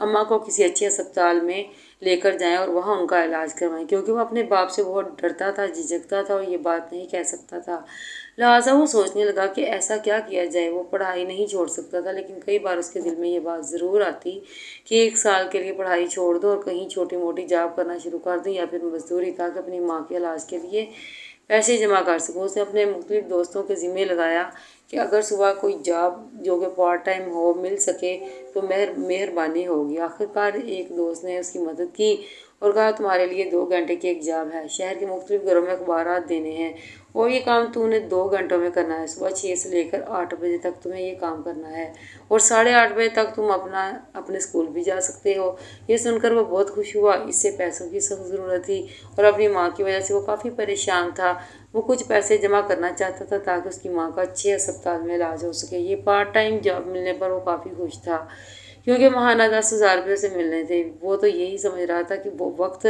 اماں کو کسی اچھے اسپتال میں لے کر جائیں اور وہاں ان کا علاج کروائیں، کیونکہ وہ اپنے باپ سے بہت ڈرتا تھا، جھجکتا تھا اور یہ بات نہیں کہہ سکتا تھا۔ لہٰذا وہ سوچنے لگا کہ ایسا کیا کیا جائے۔ وہ پڑھائی نہیں چھوڑ سکتا تھا، لیکن کئی بار اس کے دل میں یہ بات ضرور آتی کہ 1 سال کے لیے پڑھائی چھوڑ دو اور کہیں چھوٹی موٹی جاب کرنا شروع کر دوں یا پھر مزدوری، تاکہ اپنی ماں کے علاج کے لیے پیسے جمع کر سکوں۔ اس نے اپنے مختلف دوستوں کے ذمہ لگایا کہ اگر صبح کوئی جاب جو کہ پارٹ ٹائم ہو مل سکے تو مہربانی ہوگی۔ آخرکار ایک دوست نے اس کی مدد کی اور کہا تمہارے لیے 2 گھنٹے کی ایک جاب ہے، شہر کے مختلف گھروں میں اخبارات دینے ہیں اور یہ کام تو نے 2 گھنٹوں میں کرنا ہے۔ صبح 6 سے لے کر 8 بجے تک تمہیں یہ کام کرنا ہے اور 8:30 بجے تک تم اپنے اسکول بھی جا سکتے ہو۔ یہ سن کر وہ بہت خوش ہوا۔ اس سے پیسوں کی سخت ضرورت تھی اور اپنی ماں کی وجہ سے وہ کافی پریشان تھا۔ وہ کچھ پیسے جمع کرنا چاہتا تھا تاکہ اس کی ماں کا اچھے اسپتال میں علاج ہو سکے۔ یہ پارٹ ٹائم جاب ملنے پر وہ کافی خوش تھا، کیونکہ ماہانہ 10,000 روپے اسے ملنے تھے۔ وہ تو یہی سمجھ رہا تھا کہ وہ وقت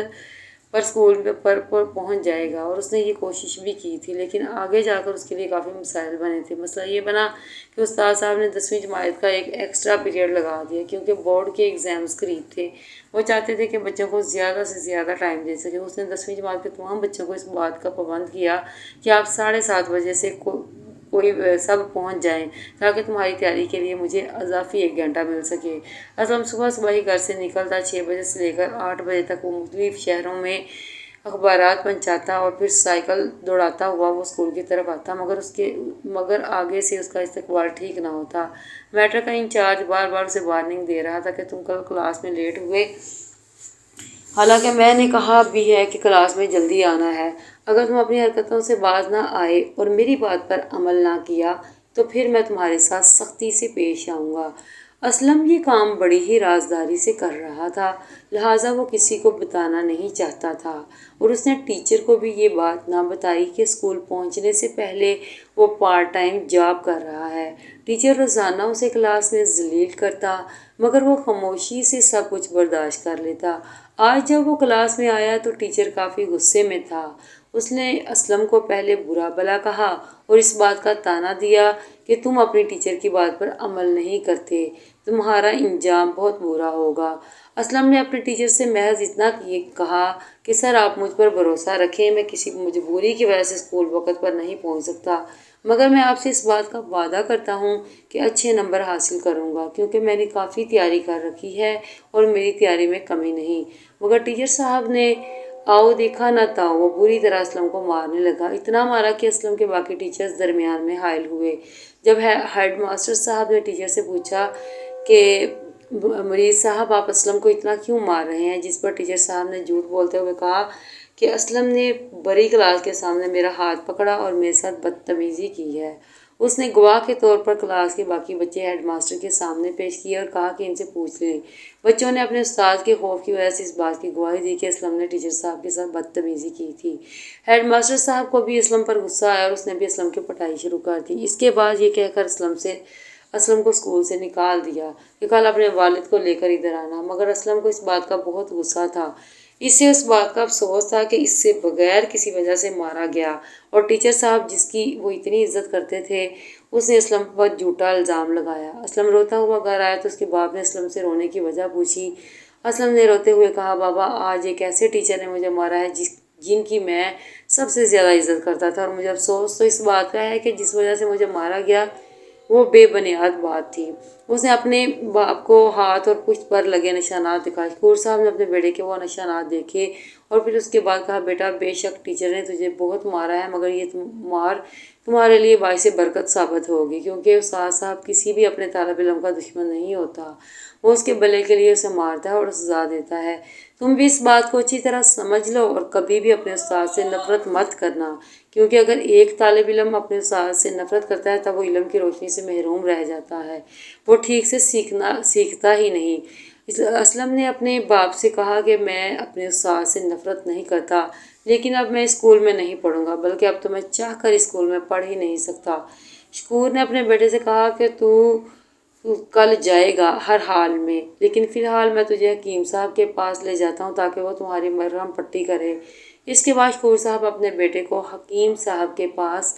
پر اسکول پر پہنچ جائے گا، اور اس نے یہ کوشش بھی کی تھی، لیکن آگے جا کر اس کے لیے کافی مسائل بنے تھے۔ مسئلہ یہ بنا کہ استاد صاحب نے 10ویں جماعت کا ایک ایکسٹرا پیریڈ لگا دیا، کیونکہ بورڈ کے ایگزامز قریب تھے۔ وہ چاہتے تھے کہ بچوں کو زیادہ سے زیادہ ٹائم دے سکیں۔ اس نے 10ویں جماعت کے تمام بچوں کو اس بات کا پابند کیا کہ آپ 7:30 بجے سے سب پہنچ جائیں تاکہ تمہاری تیاری کے لیے مجھے اضافی 1 گھنٹہ مل سکے۔ اسلم صبح ہی گھر سے نکلتا، 6 بجے سے لے کر 8 بجے تک وہ مختلف شہروں میں اخبارات پہنچاتا اور پھر سائیکل دوڑاتا ہوا وہ اسکول کی طرف آتا، مگر آگے سے اس کا استقبال ٹھیک نہ ہوتا۔ میٹر کا انچارج بار بار اسے وارننگ دے رہا تھا کہ تم کل کلاس میں لیٹ ہوئے، حالانکہ میں نے کہا بھی ہے کہ کلاس میں جلدی آنا ہے۔ اگر تم اپنی حرکتوں سے باز نہ آئے اور میری بات پر عمل نہ کیا تو پھر میں تمہارے ساتھ سختی سے پیش آؤں گا۔ اسلم یہ کام بڑی ہی رازداری سے کر رہا تھا، لہٰذا وہ کسی کو بتانا نہیں چاہتا تھا، اور اس نے ٹیچر کو بھی یہ بات نہ بتائی کہ اسکول پہنچنے سے پہلے وہ پارٹ ٹائم جاب کر رہا ہے۔ ٹیچر روزانہ اسے کلاس میں ذلیل کرتا، مگر وہ خاموشی سے سب کچھ برداشت کر لیتا۔ آج جب وہ کلاس میں آیا تو ٹیچر کافی غصے میں تھا۔ اس نے اسلم کو پہلے برا بھلا کہا اور اس بات کا طعنہ دیا کہ تم اپنی ٹیچر کی بات پر عمل نہیں کرتے، تمہارا انجام بہت برا ہوگا۔ اسلم نے اپنے ٹیچر سے محض اتنا کہا کہ سر آپ مجھ پر بھروسہ رکھیں، میں کسی مجبوری کی وجہ سے اسکول وقت پر نہیں پہنچ سکتا، مگر میں آپ سے اس بات کا وعدہ کرتا ہوں کہ اچھے نمبر حاصل کروں گا، کیونکہ میں نے کافی تیاری کر رکھی ہے اور میری تیاری میں کمی نہیں۔ مگر ٹیچر صاحب نے آؤ دیکھا نہ تاؤ، وہ بری طرح اسلم کو مارنے لگا، اتنا مارا کہ اسلم کے باقی ٹیچرز درمیان میں حائل ہوئے۔ جب ہیڈ ماسٹر صاحب نے ٹیچر سے پوچھا کہ مریض صاحب آپ اسلم کو اتنا کیوں مار رہے ہیں، جس پر ٹیچر صاحب نے جھوٹ بولتے ہوئے کہا کہ اسلم نے بڑی کلاس کے سامنے میرا ہاتھ پکڑا اور میرے ساتھ بدتمیزی کی ہے۔ اس نے گواہ کے طور پر کلاس کے باقی بچے ہیڈ ماسٹر کے سامنے پیش کیے اور کہا کہ ان سے پوچھ لیں۔ بچوں نے اپنے استاد کے خوف کی وجہ سے اس بات کی گواہی دی کہ اسلم نے ٹیچر صاحب کے ساتھ بدتمیزی کی تھی۔ ہیڈ ماسٹر صاحب کو بھی اسلم پر غصہ آیا اور اس نے بھی اسلم کی پٹائی شروع کر دی۔ اس کے بعد یہ کہہ کر اسلم کو اسکول سے نکال دیا کہ کل اپنے والد کو لے کر ادھر آنا، مگر اسلم کو اس بات کا بہت غصہ تھا۔ اسے اس بات کا افسوس تھا کہ اس سے بغیر کسی وجہ سے مارا گیا، اور ٹیچر صاحب جس کی وہ اتنی عزت کرتے تھے اس نے اسلم پر جھوٹا الزام لگایا۔ اسلم روتا ہوا گھر آیا تو اس کے باپ نے اسلم سے رونے کی وجہ پوچھی۔ اسلم نے روتے ہوئے کہا بابا آج ایک ایسے ٹیچر نے مجھے مارا ہے جن کی میں سب سے زیادہ عزت کرتا تھا، اور مجھے افسوس تو اس بات کا ہے کہ جس وجہ سے مجھے مارا گیا وہ بے بنیاد بات تھی۔ اس نے اپنے باپ کو ہاتھ اور پشت پر لگے نشانات دکھائے۔ شکور صاحب نے اپنے بیٹے کے وہ نشانات دیکھے اور پھر اس کے بعد کہا بیٹا بے شک ٹیچر نے تجھے بہت مارا ہے، مگر یہ مار تمہارے لیے باعث برکت ثابت ہوگی، کیونکہ استاد صاحب کسی بھی اپنے طالب علم کا دشمن نہیں ہوتا، وہ اس کے بھلے کے لیے اسے مارتا ہے اور سزا دیتا ہے۔ تم بھی اس بات کو اچھی طرح سمجھ لو اور کبھی بھی اپنے استاد سے نفرت مت کرنا، کیونکہ اگر ایک طالب علم اپنے استاد سے نفرت کرتا ہے تب وہ علم کی روشنی سے محروم رہ جاتا ہے، وہ ٹھیک سے سیکھتا ہی نہیں۔ اسلم نے اپنے باپ سے کہا کہ میں اپنے استاد سے نفرت نہیں کرتا، لیکن اب میں اسکول میں نہیں پڑھوں گا، بلکہ اب تو میں چاہ کر اسکول میں پڑھ ہی نہیں سکتا۔ شکور نے اپنے بیٹے سے کہا کہ تو کل جائے گا ہر حال میں، لیکن فی الحال میں تجھے حکیم صاحب کے پاس لے جاتا ہوں تاکہ وہ تمہاری مرہم پٹی کرے۔ اس کے بعد شکور صاحب اپنے بیٹے کو حکیم صاحب کے پاس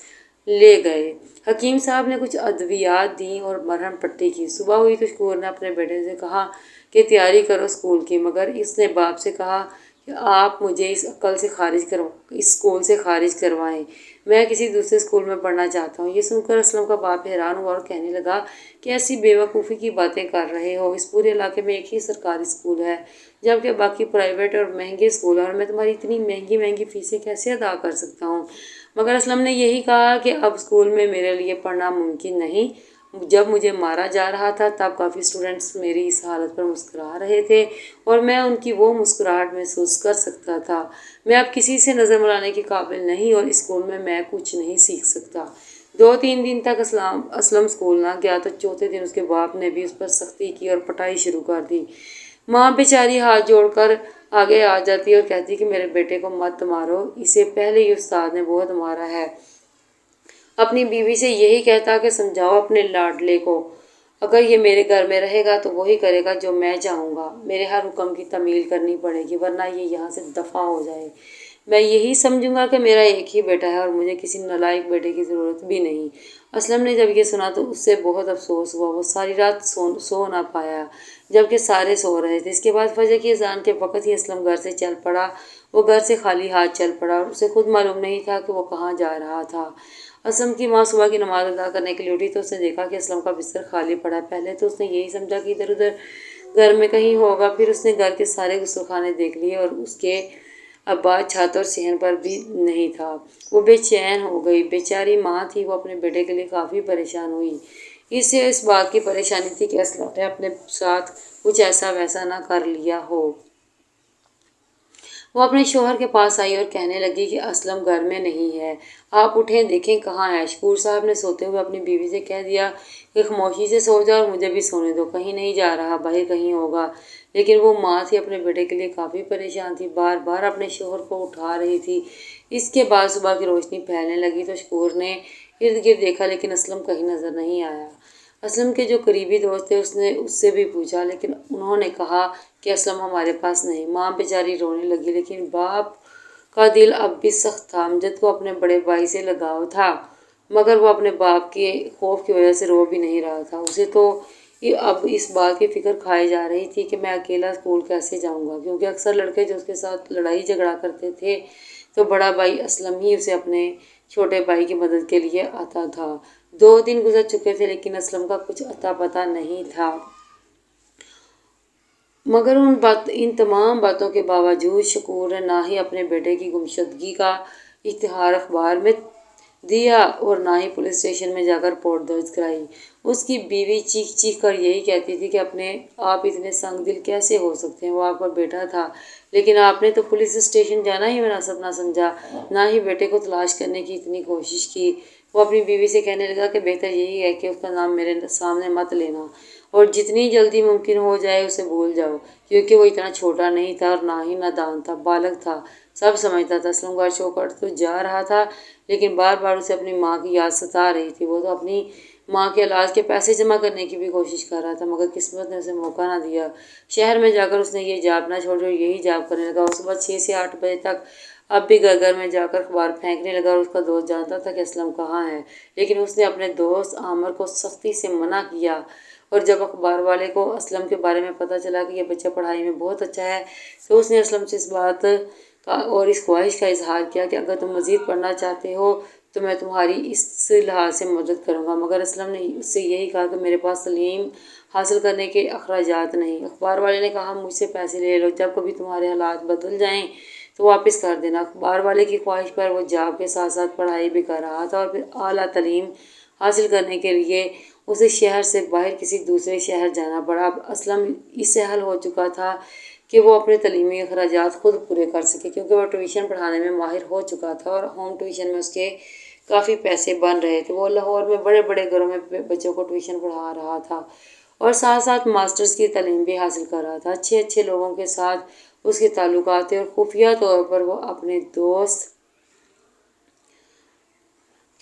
لے گئے۔ حکیم صاحب نے کچھ ادویات دیں اور مرہم پٹی کی۔ صبح ہوئی تو شکور نے اپنے بیٹے سے کہا کہ تیاری کرو اسکول کی، مگر اس نے باپ سے کہا کہ آپ مجھے اس اسکول سے خارج کروائیں، میں کسی دوسرے اسکول میں پڑھنا چاہتا ہوں۔ یہ سن کر اسلم کا باپ حیران ہوا اور کہنے لگا کہ ایسی بے وقوفی کی باتیں کر رہے ہو، اس پورے علاقے میں ایک ہی سرکاری اسکول ہے جبکہ باقی پرائیویٹ اور مہنگے اسکول ہیں، اور میں تمہاری اتنی مہنگی مہنگی فیسیں کیسے ادا کر سکتا ہوں؟ مگر اسلم نے یہی کہا کہ اب اسکول میں میرے لیے پڑھنا ممکن نہیں۔ جب مجھے مارا جا رہا تھا تب کافی اسٹوڈنٹس میری اس حالت پر مسکرا رہے تھے اور میں ان کی وہ مسکراہٹ محسوس کر سکتا تھا۔ میں اب کسی سے نظر ملانے کے قابل نہیں اور اسکول میں کچھ نہیں سیکھ سکتا۔ 2-3 دن تک اسلم اسکول نہ گیا تو چوتھے دن اس کے باپ نے بھی اس پر سختی کی اور پٹائی شروع کر دی۔ ماں بیچاری ہاتھ جوڑ کر آگے آ جاتی اور کہتی کہ میرے بیٹے کو مت مارو، اسے پہلے ہی استاد نے بہت مارا ہے۔ اپنی بیوی سے یہی کہتا کہ سمجھاؤ اپنے لاڈلے کو، اگر یہ میرے گھر میں رہے گا تو وہی کرے گا جو میں چاہوں گا، میرے ہر حکم کی تعمیل کرنی پڑے گی ورنہ یہ یہاں سے دفع ہو جائے۔ میں یہی سمجھوں گا کہ میرا ایک ہی بیٹا ہے اور مجھے کسی نالائق بیٹے کی ضرورت بھی نہیں۔ اسلم نے جب یہ سنا تو اس سے بہت افسوس ہوا۔ وہ ساری رات سو نہ پایا جبکہ سارے سو رہے تھے۔ اس کے بعد فجر کی اذان کے وقت ہی اسلم گھر سے چل پڑا۔ وہ گھر سے خالی ہاتھ چل پڑا اور اسے خود معلوم نہیں تھا کہ وہ کہاں جا رہا تھا۔ اسلم کی ماں صبح کی نماز ادا کرنے کے لیے اٹھی تو اس نے دیکھا کہ اسلم کا بستر خالی پڑا ہے۔ پہلے تو اس نے یہی سمجھا کہ ادھر ادھر گھر میں کہیں ہوگا، پھر اس نے گھر کے سارے غسل خانے دیکھ لیے اور اس کے ابا چھت اور صحن پر بھی نہیں تھا۔ وہ بے چین ہو گئی۔ بیچاری ماں تھی، وہ اپنے بیٹے کے لیے کافی پریشان ہوئی۔ اسے اس بات کی پریشانی تھی کہ اسلم نے اپنے ساتھ کچھ ایسا ویسا نہ کر لیا ہو۔ وہ اپنے شوہر کے پاس آئی اور کہنے لگی کہ اسلم گھر میں نہیں ہے، آپ اٹھیں دیکھیں کہاں ہے۔ شکور صاحب نے سوتے ہوئے اپنی بیوی سے کہہ دیا کہ خاموشی سے سو جا اور مجھے بھی سونے دو، کہیں نہیں جا رہا، باہر کہیں ہوگا۔ لیکن وہ ماں تھی، اپنے بیٹے کے لیے کافی پریشان تھی، بار بار اپنے شوہر کو اٹھا رہی تھی۔ اس کے بعد صبح کی روشنی پھیلنے لگی تو شکور نے ارد گرد دیکھا لیکن اسلم کہیں نظر نہیں آیا۔ اسلم کے جو قریبی دوست تھے اس نے اس سے بھی پوچھا لیکن انہوں نے کہا کہ اسلم ہمارے پاس نہیں۔ ماں بیچاری رونے لگی لیکن باپ کا دل اب بھی سخت تھا۔ امجد کو اپنے بڑے بھائی سے لگاؤ تھا مگر وہ اپنے باپ کے خوف کی وجہ سے رو بھی نہیں رہا تھا۔ اسے تو اب اس بات کی فکر کھائی جا رہی تھی کہ میں اکیلا اسکول کیسے جاؤں گا، کیونکہ اکثر لڑکے جو اس کے ساتھ لڑائی جھگڑا کرتے تھے تو بڑا بھائی اسلم ہی اسے اپنے چھوٹے بھائی کی مدد کے لیے آتا تھا۔ 2 دن گزر چکے تھے لیکن اسلم کا کچھ اتا پتہ نہیں تھا۔ مگر ان تمام باتوں کے باوجود شکور نے نہ ہی اپنے بیٹے کی گمشدگی کا اشتہار اخبار میں دیا اور نہ ہی پولیس اسٹیشن میں جا کر رپورٹ درج کرائی۔ اس کی بیوی چیخ چیخ کر یہی کہتی تھی کہ آپ اتنے سنگ دل کیسے ہو سکتے ہیں، وہ آپ کا بیٹا تھا لیکن آپ نے تو پولیس اسٹیشن جانا ہی مناسب نہ سمجھا، نہ ہی بیٹے کو تلاش کرنے کی اتنی کوشش کی۔ وہ اپنی بیوی سے کہنے لگا کہ بہتر یہی ہے کہ اس کا نام میرے سامنے مت لینا اور جتنی جلدی ممکن ہو جائے اسے بھول جاؤ، کیونکہ وہ اتنا چھوٹا نہیں تھا اور نہ ہی نادان تھا، بالغ تھا، سب سمجھتا تھا۔ اسلم گھر چھوڑ کر تو جا رہا تھا لیکن بار بار اسے اپنی ماں کی یاد ستا رہی تھی۔ وہ تو اپنی ماں کے علاج کے پیسے جمع کرنے کی بھی کوشش کر رہا تھا مگر قسمت نے اسے موقع نہ دیا۔ شہر میں جا کر اس نے یہ جاب نہ چھوڑی اور یہی جاب کرنے لگا۔ وہ صبح 6 سے 8 بجے تک اب بھی گھر گھر میں جا کر اخبار پھینکنے لگا اور اس کا دوست جانتا تھا کہ اسلم کہاں ہے، لیکن اس نے اپنے دوست عامر کو سختی سے منع کیا اور جب اخبار والے کو اسلم کے بارے میں پتہ چلا کہ یہ بچہ پڑھائی میں بہت اچھا ہے تو اس نے اسلم سے اس بات کا اور اس خواہش کا اظہار کیا کہ اگر تم مزید پڑھنا چاہتے ہو تو میں تمہاری اس لحاظ سے مدد کروں گا۔ مگر اسلم نے اس سے یہی کہا کہ میرے پاس تعلیم حاصل کرنے کے اخراجات نہیں۔ اخبار والے نے کہا مجھ سے پیسے لے لو، جب کبھی تمہارے حالات بدل جائیں تو واپس کر دینا۔ اخبار والے کی خواہش پر وہ جاب کے ساتھ ساتھ پڑھائی بھی کر رہا تھا اور پھر اعلیٰ تعلیم حاصل کرنے کے لیے اسے شہر سے باہر کسی دوسرے شہر جانا پڑا۔ اب اسلم اس سے حل ہو چکا تھا کہ وہ اپنے تعلیمی اخراجات خود پورے کر سکے، کیونکہ وہ ٹیوشن پڑھانے میں ماہر ہو چکا تھا اور ہوم ٹیوشن میں اس کے کافی پیسے بن رہے تھے۔ وہ لاہور میں بڑے بڑے گھروں میں بچوں کو ٹیوشن پڑھا رہا تھا اور ساتھ ساتھ ماسٹرز کی تعلیم بھی حاصل کر رہا تھا۔ اچھے اچھے لوگوں کے ساتھ اس کے تعلقات تھے اور خفیہ طور پر وہ اپنے دوست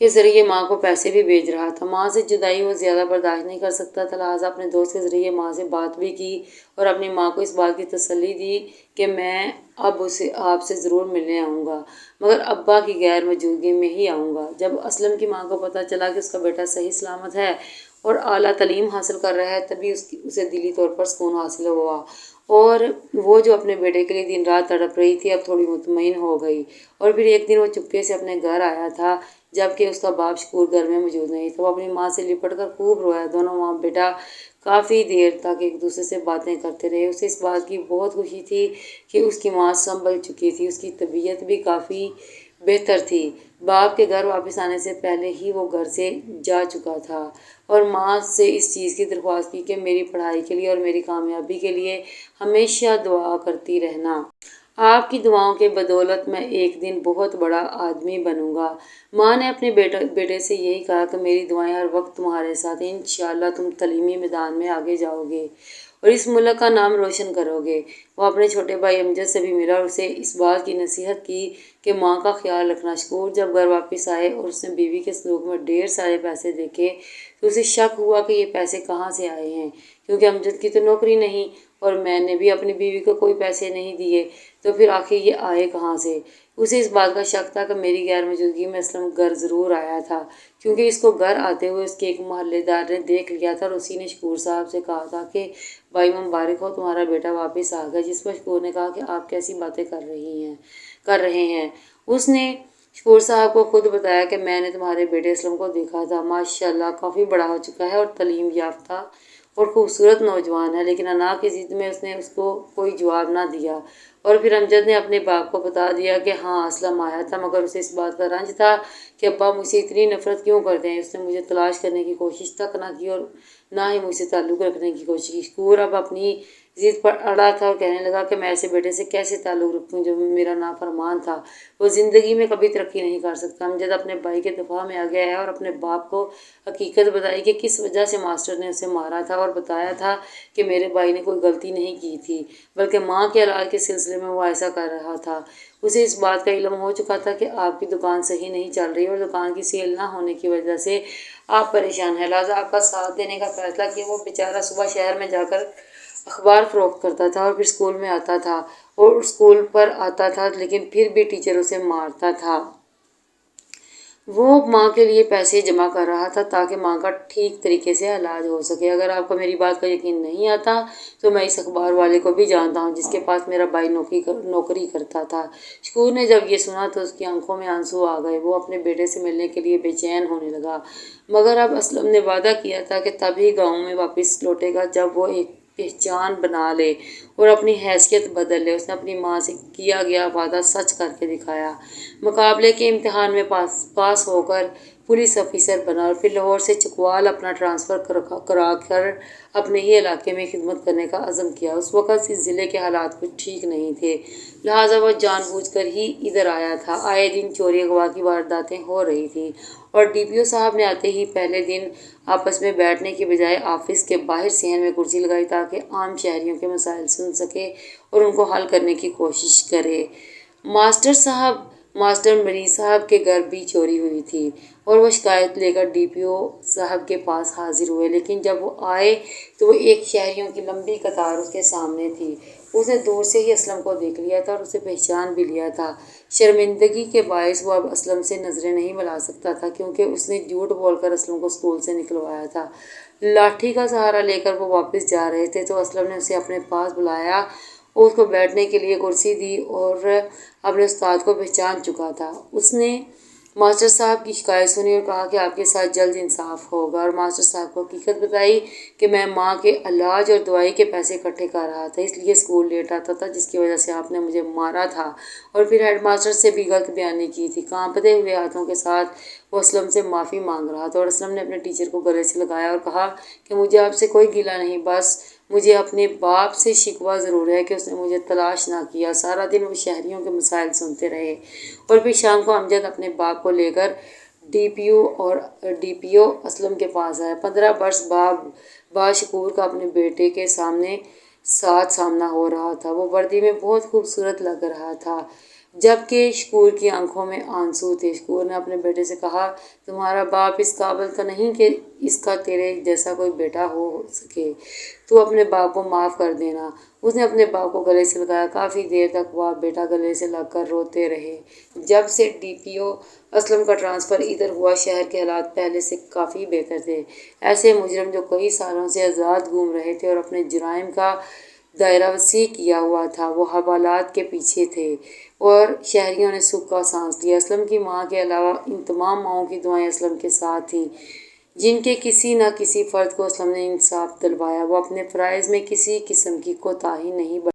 کے ذریعے ماں کو پیسے بھی بھیج رہا تھا۔ ماں سے جدائی وہ زیادہ برداشت نہیں کر سکتا تھا، لہٰذا اپنے دوست کے ذریعے ماں سے بات بھی کی اور اپنی ماں کو اس بات کی تسلی دی کہ میں اب اسے آپ سے ضرور ملنے آؤں گا، مگر ابا کی غیر موجودگی میں ہی آؤں گا۔ جب اسلم کی ماں کو پتہ چلا کہ اس کا بیٹا صحیح سلامت ہے اور اعلیٰ تعلیم حاصل کر رہا ہے، تبھی اسے دلی طور پر سکون حاصل ہوا، اور وہ جو اپنے بیٹے کے لیے دن رات تڑپ رہی تھی اب تھوڑی مطمئن ہو گئی۔ اور پھر ایک دن وہ چپکے سے اپنے گھر آیا تھا، جبکہ اس کا باپ شکور گھر میں موجود نہیں تھا۔ وہ اپنی ماں سے لپٹ کر خوب رویا۔ دونوں ماں بیٹا کافی دیر تک ایک دوسرے سے باتیں کرتے رہے۔ اسے اس بات کی بہت خوشی تھی کہ اس کی ماں سنبھل چکی تھی، اس کی طبیعت بھی کافی بہتر تھی۔ باپ کے گھر واپس آنے سے پہلے ہی وہ گھر سے جا چکا تھا اور ماں سے اس چیز کی درخواست کی کہ میری پڑھائی کے لیے اور میری کامیابی کے لیے ہمیشہ دعا کرتی رہنا۔ آپ کی دعاؤں کے بدولت میں ایک دن بہت بڑا آدمی بنوں گا۔ ماں نے اپنے بیٹے سے یہی کہا کہ میری دعائیں ہر وقت تمہارے ساتھ ہیں، انشاءاللہ تم تعلیمی میدان میں آگے جاؤ گے اور اس ملک کا نام روشن کرو گے۔ وہ اپنے چھوٹے بھائی امجد سے بھی ملا اور اسے اس بات کی نصیحت کی کہ ماں کا خیال رکھنا۔ شکور جب گھر واپس آئے اور اس نے بیوی کے صندوق میں ڈھیر سارے پیسے دیکھے تو اسے شک ہوا کہ یہ پیسے کہاں سے آئے ہیں، کیونکہ امجد کی تو نوکری نہیں اور میں نے بھی اپنی بیوی کو کوئی پیسے نہیں دیے، تو پھر آخر یہ آئے کہاں سے۔ اسے اس بات کا شک تھا کہ میری غیر موجودگی میں اسلم گھر ضرور آیا تھا، کیونکہ اس کو گھر آتے ہوئے اس کے ایک محلے دار نے دیکھ لیا تھا اور اسی نے شکور صاحب سے کہا تھا کہ بھائی مبارک ہو، تمہارا بیٹا واپس آ گیا۔ جس پر شکور نے کہا کہ آپ کیسی باتیں کر رہے ہیں۔ اس نے شکور صاحب کو خود بتایا کہ میں نے تمہارے بیٹے اسلم کو دیکھا تھا، ماشاءاللہ کافی بڑا ہو چکا ہے اور تعلیم یافتہ اور خوبصورت نوجوان ہے، لیکن انا کی ضد میں اس نے اس کو کوئی جواب نہ دیا۔ اور پھر امجد نے اپنے باپ کو بتا دیا کہ ہاں اسلم آیا تھا، مگر اسے اس بات کا رنج تھا کہ ابا مجھ سے اتنی نفرت کیوں کرتے ہیں۔ اس نے مجھے تلاش کرنے کی کوشش تک نہ کی اور نہ ہی مجھ سے تعلق رکھنے کی کوشش کی۔ شکور اب اپنی ضد پر اڑا تھا اور کہنے لگا کہ میں ایسے بیٹے سے کیسے تعلق رکھوں جو میرا نافرمان تھا، وہ زندگی میں کبھی ترقی نہیں کر سکتا۔ امجد اپنے بھائی کے دفاع میں آ گیا ہے اور اپنے باپ کو حقیقت بتائی کہ کس وجہ سے ماسٹر نے اسے مارا تھا، اور بتایا تھا کہ میرے بھائی نے کوئی غلطی نہیں کی تھی، بلکہ ماں کے علاج کے سلسلے میں وہ ایسا کر رہا تھا۔ اسے اس بات کا علم ہو چکا تھا کہ آپ کی دکان صحیح نہیں چل رہی اور دکان کی سیل نہ ہونے کی وجہ سے آپ پریشان ہیں، لہٰذا آپ کا ساتھ دینے کا فیصلہ کیا۔ وہ بیچارہ صبح شہر میں جا کر اخبار فروخت کرتا تھا اور پھر اسکول میں آتا تھا اور اسکول پر آتا تھا، لیکن پھر بھی ٹیچر اسے مارتا تھا۔ وہ ماں کے لیے پیسے جمع کر رہا تھا تاکہ ماں کا ٹھیک طریقے سے علاج ہو سکے۔ اگر آپ کو میری بات کا یقین نہیں آتا تو میں اس اخبار والے کو بھی جانتا ہوں جس کے پاس میرا بھائی نوکری کرتا تھا۔ شکور نے جب یہ سنا تو اس کی آنکھوں میں آنسو آ گئے۔ وہ اپنے بیٹے سے ملنے کے لیے بے چین ہونے لگا، مگر اب اسلم نے وعدہ کیا تھا کہ تب ہی گاؤں میں واپس لوٹے گا جب وہ ایک پہچان بنا لے اور اپنی حیثیت بدل لے۔ اس نے اپنی ماں سے کیا گیا وعدہ سچ کر کے دکھایا، مقابلے کے امتحان میں پاس ہو کر پولیس آفیسر بنا اور پھر لاہور سے چکوال اپنا ٹرانسفر کرا کر اپنے ہی علاقے میں خدمت کرنے کا عزم کیا۔ اس وقت اس ضلع کے حالات کچھ ٹھیک نہیں تھے، لہٰذا وہ جان بوجھ کر ہی ادھر آیا تھا۔ آئے دن چوری اغوا کی وارداتیں ہو رہی تھیں اور ڈی پی او صاحب نے آتے ہی پہلے دن آپس میں بیٹھنے کی بجائے آفس کے باہر صحن میں کرسی لگائی تاکہ عام شہریوں کے مسائل سن سکے اور ان کو حل کرنے کی کوشش کرے۔ ماسٹر مریض صاحب کے گھر بھی چوری ہوئی تھی اور وہ شکایت لے کر ڈی پی او صاحب کے پاس حاضر ہوئے، لیکن جب وہ آئے تو وہ ایک شہریوں کی لمبی قطار اس کے سامنے تھی۔ اس نے دور سے ہی اسلم کو دیکھ لیا تھا اور اسے پہچان بھی لیا تھا۔ شرمندگی کے باعث وہ اب اسلم سے نظریں نہیں ملا سکتا تھا، کیونکہ اس نے جھوٹ بول کر اسلم کو اسکول سے نکلوایا تھا۔ لاٹھی کا سہارا لے کر وہ واپس جا رہے تھے تو اسلم نے اسے اپنے پاس بلایا اور اس کو بیٹھنے کے لیے کرسی دی اور اپنے استاد کو پہچان چکا تھا۔ اس نے ماسٹر صاحب کی شکایت سنی اور کہا کہ آپ کے ساتھ جلد انصاف ہوگا، اور ماسٹر صاحب کو حقیقت بتائی کہ میں ماں کے علاج اور دوائی کے پیسے اکٹھے کر رہا تھا، اس لیے اسکول لیٹ آتا تھا، جس کی وجہ سے آپ نے مجھے مارا تھا۔ اور پھر ہیڈ ماسٹر سے بھی غلط بیانی کی تھی۔ کانپتے ہوئے ہاتھوں کے ساتھ وہ اسلم سے معافی مانگ رہا تھا اور اسلم نے اپنے ٹیچر کو گلے سے لگایا اور کہا کہ مجھے آپ سے کوئی گلہ نہیں، بس مجھے اپنے باپ سے شکوہ ضرور ہے کہ اس نے مجھے تلاش نہ کیا۔ سارا دن وہ شہریوں کے مسائل سنتے رہے اور پھر شام کو امجد اپنے باپ کو لے کر ڈی پی او اسلم کے پاس آیا۔ 15 برس بعد شکور کا اپنے بیٹے کے ساتھ سامنا ہو رہا تھا۔ وہ وردی میں بہت خوبصورت لگ رہا تھا، جبکہ شکور کی آنکھوں میں آنسو تھے۔ شکور نے اپنے بیٹے سے کہا، تمہارا باپ اس قابل تو نہیں کہ اس کا تیرے جیسا کوئی بیٹا ہو سکے، تو اپنے باپ کو معاف کر دینا۔ اس نے اپنے باپ کو گلے سے لگایا۔ کافی دیر تک باپ بیٹا گلے سے لگ کر روتے رہے۔ جب سے ڈی پی او اسلم کا ٹرانسفر ادھر ہوا، شہر کے حالات پہلے سے کافی بہتر تھے۔ ایسے مجرم جو کئی سالوں سے آزاد گھوم رہے تھے اور اپنے جرائم کا دائرہ وسیع کیا ہوا تھا، وہ حوالات کے پیچھے تھے اور شہریوں نے سکھ کا سانس لیا۔ اسلم کی ماں کے علاوہ ان تمام ماؤں کی دعائیں اسلم کے ساتھ تھیں، جن کے کسی نہ کسی فرد کو اسلم نے انصاف دلوایا۔ وہ اپنے فرائض میں کسی قسم کی کوتاہی نہیں